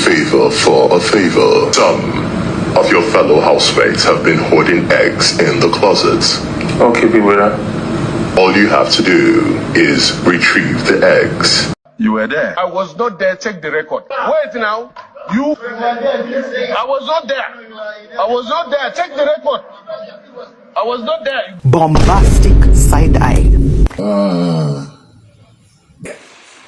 favor for a favor. Some of your fellow housemates have been hoarding eggs in the closets. Okay, big brother. All you have to do is retrieve the eggs. You were there. I was not there. Check the record. Wait now. You were there. I was not there. I was not there. Check the record. I was not there. Bombastic side eye.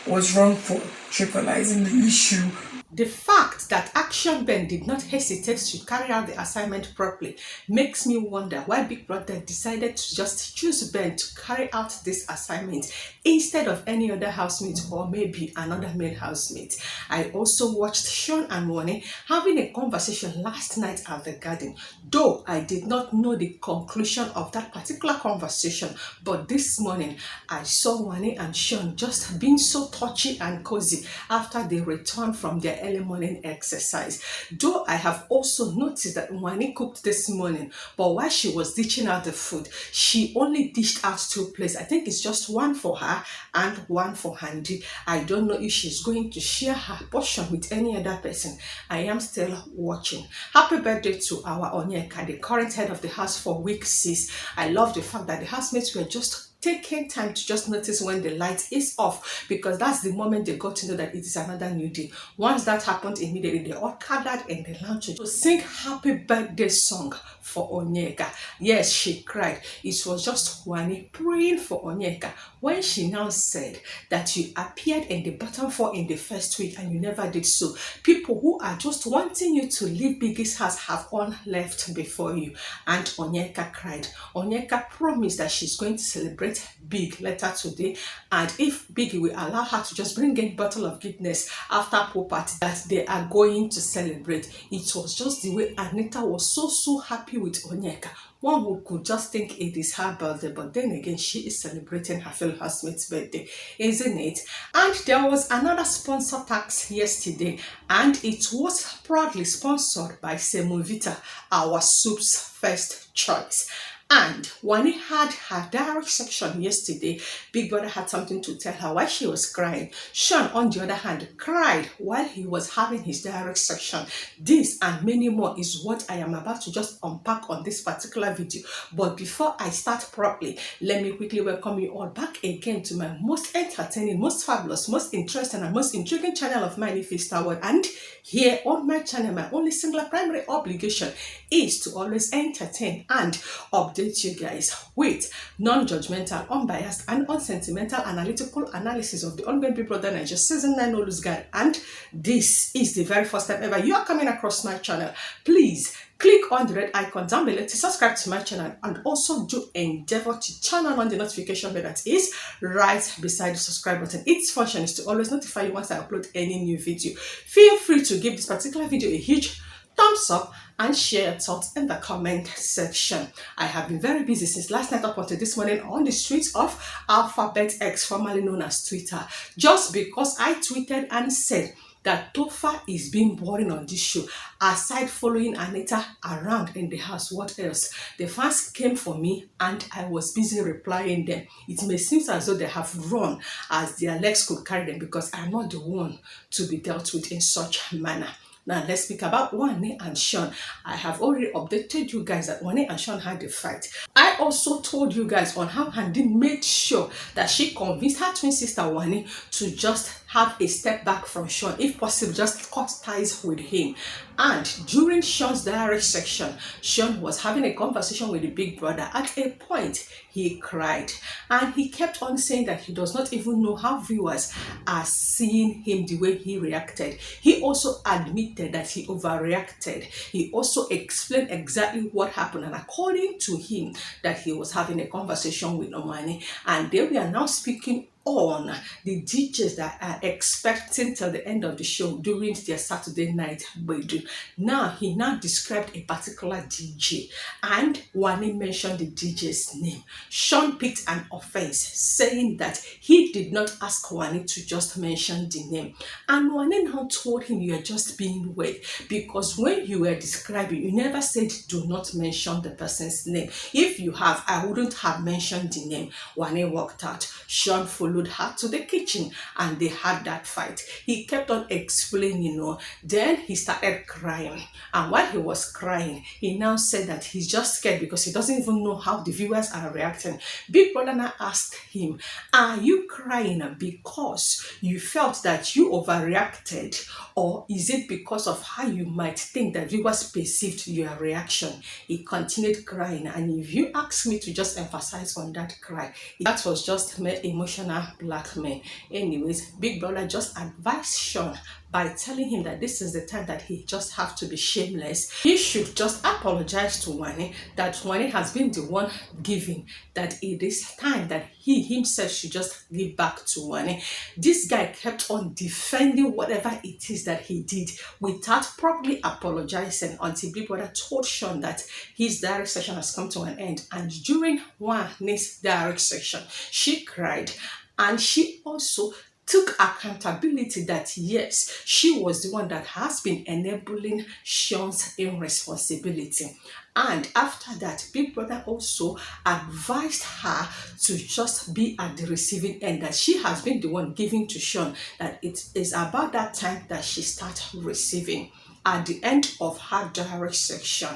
Was wrong for trivializing the issue. The fact that Action Ben did not hesitate to carry out the assignment properly makes me wonder why Big Brother decided to just choose Ben to carry out this assignment instead of any other housemate or maybe another male housemate. I also watched Shaun and Wanni having a conversation last night at the garden, though I did not know the conclusion of that particular conversation, but this morning I saw Wanni and Shaun just being so touchy and cozy after they returned from their early morning exercise. Though I have also noticed that Wanni cooked this morning, but while she was dishing out the food, she only dished out 2 plates. I think it's just one for her and one for Handy. I don't know if she's going to share her portion with any other person. I am still watching. Happy birthday to our Onyeka, the current head of the house for week 6. I love the fact that the housemates were just taking time to just notice when the light is off, because that's the moment they got to know that it is another new day. Once that happened, immediately they all gathered in the lounge to sing happy birthday song for Onyeka. Yes, she cried. It was just Wanni praying for Onyeka when she now said that you appeared in the bottom 4 in the first week and you never did so. People who are just wanting you to leave Biggie's house have all left before you. And Onyeka cried. Onyeka promised that she's going to celebrate Big later today, and if Biggie will allow her to just bring in bottle of goodness after pool party that they are going to celebrate. It was just the way Anita was so happy with Onyeka. One who could just think it is her birthday, but then again, she is celebrating her fellow housemate's birthday, isn't it? And there was another sponsor tax yesterday, and it was proudly sponsored by Semovita, our soup's first choice. And Wanni had her diary section yesterday. Big Brother had something to tell her while she was crying. Shaun, on the other hand, cried while he was having his diary section. This and many more is what I am about to just unpack on this particular video. But before I start properly, let me quickly welcome you all back again to my most entertaining, most fabulous, most interesting and most intriguing channel of mine, if it's Star. And here on my channel, my only singular primary obligation is to always entertain and update you guys with non-judgmental, unbiased and unsentimental analytical analysis of the ongoing Big Brother Naija Season 9 No Lose Guide. And this is the very first time ever you are coming across my channel. Please click on the red icon down below to subscribe to my channel, and also do endeavor to turn on the notification bell that is right beside the subscribe button. Its function is to always notify you once I upload any new video. Feel free to give this particular video a huge thumbs up and share your thoughts in the comment section. I have been very busy since last night up until this morning on the streets of Alphabet X, formerly known as Twitter, just because I tweeted and said that Tofa is being boring on this show. Aside following Anita around in the house, what else? The fans came for me and I was busy replying them. It may seem as though they have run as their legs could carry them, because I'm not the one to be dealt with in such manner. Now let's speak about Wanni and Shaun. I have already updated you guys that Wanni and Shaun had a fight. I also told you guys on how Handy made sure that she convinced her twin sister Wanni to just have a step back from Shaun, if possible just cut ties with him. And during Shaun's diary section, Shaun was having a conversation with the Big Brother. At a point, he cried and he kept on saying that he does not even know how viewers are seeing him the way he reacted. He also admitted that he overreacted. He also explained exactly what happened, and according to him, that he was having a conversation with Wanni, and they were now speaking on the DJs that are expecting till the end of the show during their Saturday night bedroom. Now, he now described a particular DJ, and Wanni mentioned the DJ's name. Shaun picked an offense, saying that he did not ask Wanni to just mention the name. And Wanni now told him, you are just being weird, because when you were describing, you never said do not mention the person's name. If you have, I wouldn't have mentioned the name. Wanni walked out. Shaun followed followed her to the kitchen and they had that fight. He kept on explaining, then he started crying. And while he was crying, he now said that he's just scared because he doesn't even know how the viewers are reacting. Big Brother now asked him, are you crying because you felt that you overreacted, or is it because of how you might think that viewers perceived your reaction? He continued crying, and if you ask me to just emphasize on that cry, that was just mere emotional blackmail. Anyways, Big Brother just advised Shaun by telling him that this is the time that he just have to be shameless. He should just apologize to Wanni, that Wanni has been the one giving, that it is time that he himself should just give back to Wanni. This guy kept on defending whatever it is that he did without properly apologizing until Big Brother told Shaun that his direct session has come to an end. And during Wanni's direct session, she cried, and she also took accountability that yes, she was the one that has been enabling Shaun's irresponsibility. And after that, Big Brother also advised her to just be at the receiving end, that she has been the one giving to Shaun, that it is about that time that she starts receiving. At the end of her direct section,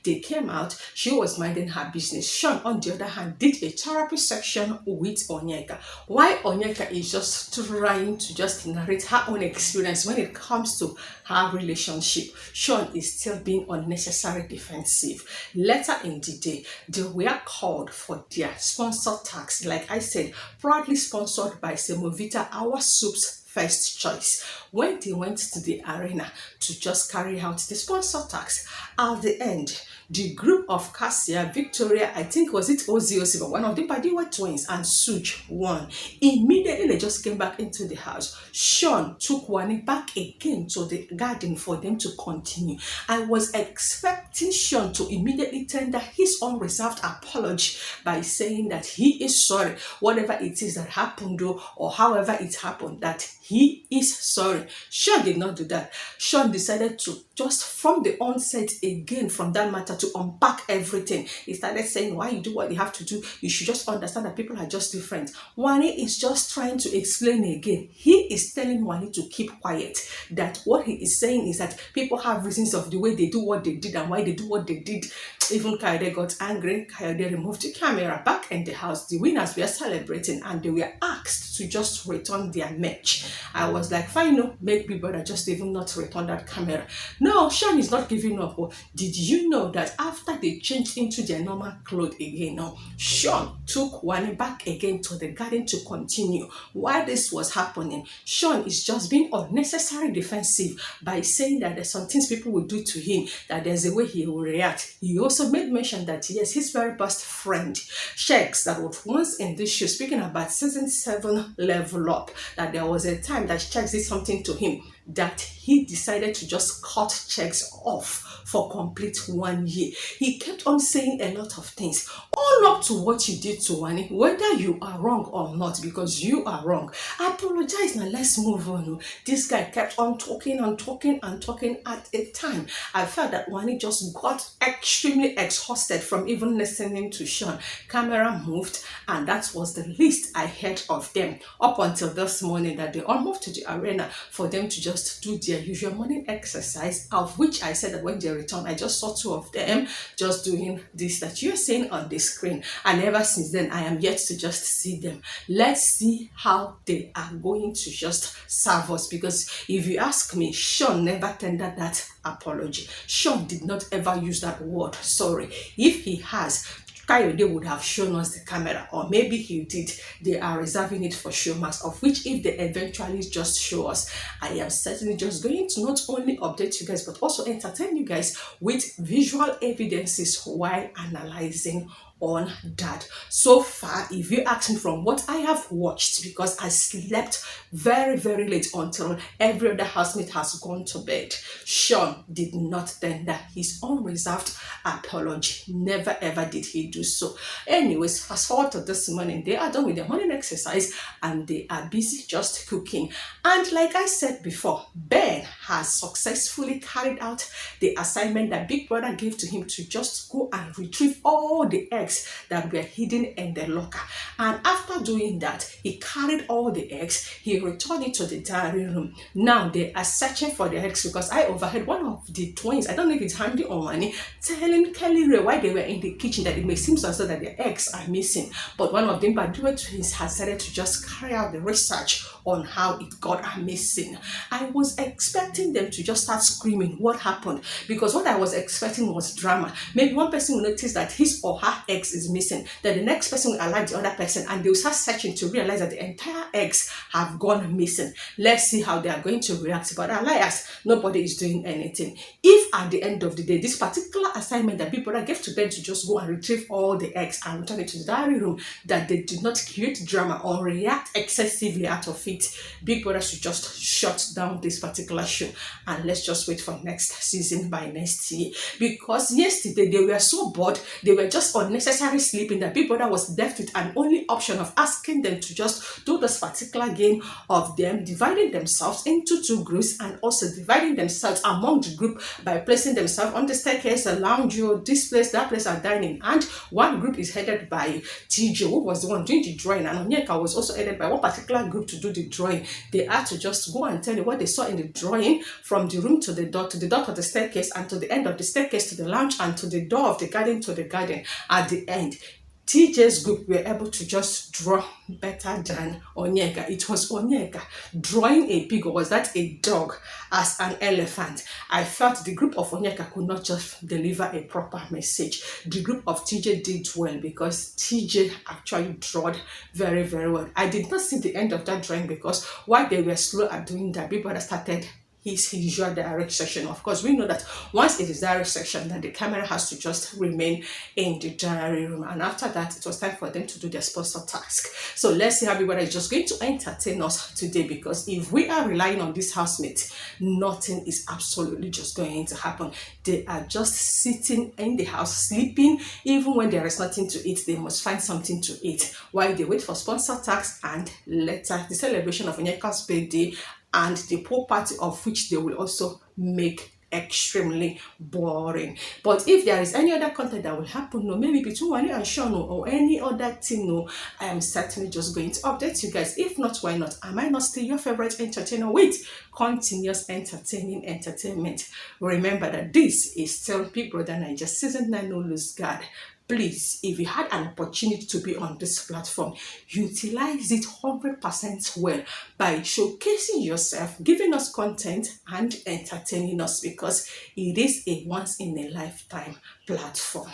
they came out, she was minding her business. Shaun, on the other hand, did a therapy section with Onyeka. Why Onyeka is just trying to just narrate her own experience when it comes to her relationship. Shaun is still being unnecessarily defensive. Later in the day, they were called for their sponsor tax. Like I said, proudly sponsored by Semovita, our soup's first choice. When they went to the arena to just carry out the sponsor tax, at the end, the group of Cassia, Victoria, I think was it Ozzy, but one of them, but they were twins, and Suj won. Immediately they just came back into the house. Shaun took Wanni back again to the garden for them to continue. I was expecting Shaun to immediately tender his unreserved apology by saying that he is sorry, whatever it is that happened or however it happened, that he is sorry. Shaun did not do that. Shaun decided to just from the onset again from that matter to unpack everything. He started saying, why you do what you have to do, you should just understand that people are just different. Wanni is just trying to explain again. He is telling Wanni to keep quiet, that what he is saying is that people have reasons of the way they do what they did and why they do what they did. Even Kayode got angry. Kayode removed the camera back in the house. The winners were celebrating and they were asked to just return their match. I was like, fine, no, make Big Brother just even not return that camera. No, Shaun is not giving up. Did you know that after they changed into their normal clothes again, Shaun took Wanni back again to the garden to continue? While this was happening, Shaun is just being unnecessarily defensive by saying that there's some things people will do to him, that there's a way he will react. He also made mention that yes, his very best friend, Shakes, that was once in this show, speaking about season 7 level up, that there was a time that Shakes did something to him that he decided to just cut Shakes off for complete 1 year. He kept on saying a lot of things, all up to what you did to Wanni, whether you are wrong or not, because you are wrong. Apologize now, let's move on. This guy kept on talking and talking and talking. At a time, I felt that Wanni just got extremely exhausted from even listening to Shaun. Camera moved, and that was the least I heard of them up until this morning, that they all moved to the arena for them to just do their usual morning exercise, of which I said that when they returned, I just saw 2 of them just doing this that you're seeing on the screen, and ever since then I am yet to just see them. Let's see how they are going to just serve us, because if you ask me, Shaun never tendered that apology. Shaun did not ever use that word sorry. If he has, Kayode would have shown us the camera, or maybe he did. They are reserving it for Showmax, of which if they eventually just show us, I am certainly just going to not only update you guys but also entertain you guys with visual evidences while analyzing on that. So far, if you ask me from what I have watched, because I slept very, very late until every other housemate has gone to bed, Shaun did not tender his unreserved apology. Never ever did he do so. Anyways, fast forward to this morning, they are done with their morning exercise and they are busy just cooking. And like I said before, Ben has successfully carried out the assignment that Big Brother gave to him to just go and retrieve all the eggs eggs that were hidden in the locker. And after doing that, he carried all the eggs, he returned it to the diary room. Now they are searching for the eggs because I overheard one of the twins, I don't know if it's Handy or Wanni, telling Kelly Ray while they were in the kitchen that it may seem as though that the eggs are missing. But one of them, Badua twins, has decided to just carry out the research on how it got missing. I was expecting them to just start screaming what happened, because what I was expecting was drama. Maybe one person will notice that his or her eggs is missing, then the next person will alert the other person, and they will start searching to realize that the entire eggs have gone missing. Let's see how they are going to react. But alas, nobody is doing anything. If at the end of the day, this particular assignment that Big Brother gave to them to just go and retrieve all the eggs and return it to the diary room, that they did not create drama or react excessively out of it, Big Brother should just shut down this particular show, and let's just wait for next season by next year. Because yesterday they were so bored, they were just unnecessarily sleeping, that Big Brother was left with an only option of asking them to just do this particular game of them dividing themselves into two groups, and also dividing themselves among the group by placing themselves on the staircase, a lounge, this place, that place are dining. And one group is headed by TJ, who was the one doing the drawing, and Onyeka was also headed by one particular group to do the drawing. They had to just go and tell you what they saw in the drawing, from the room to the door of the staircase, and to the end of the staircase to the lounge, and to the door of the garden to the garden. At the end, TJ's group were able to just draw better than Onyeka. It was Onyeka drawing a pig, or was that a dog, as an elephant. I felt the group of Onyeka could not just deliver a proper message. The group of TJ did well, because TJ actually drawed very, very well. I did not see the end of that drawing, because while they were slow at doing that, Big Brother started his usual direct section. Of course, we know that once it is direct section, then the camera has to just remain in the diary room, and after that it was time for them to do their sponsor task. So let's see how everybody is just going to entertain us today, because if we are relying on this housemate, nothing is absolutely just going to happen. They are just sitting in the house sleeping. Even when there is nothing to eat, they must find something to eat while they wait for sponsor tax, and later the celebration of Onyeka's birthday, and the pool party, of which they will also make extremely boring. But if there is any other content that will happen, no, maybe between Wanni and Shaun, or any other thing, no, I am certainly just going to update you guys. If not, why not? Am I not still your favorite entertainer with continuous entertaining entertainment? Remember that this is still bigbrothernaija season 9, no lose guard. Please, if you had an opportunity to be on this platform, utilize it 100% well by showcasing yourself, giving us content, and entertaining us, because it is a once in a lifetime platform.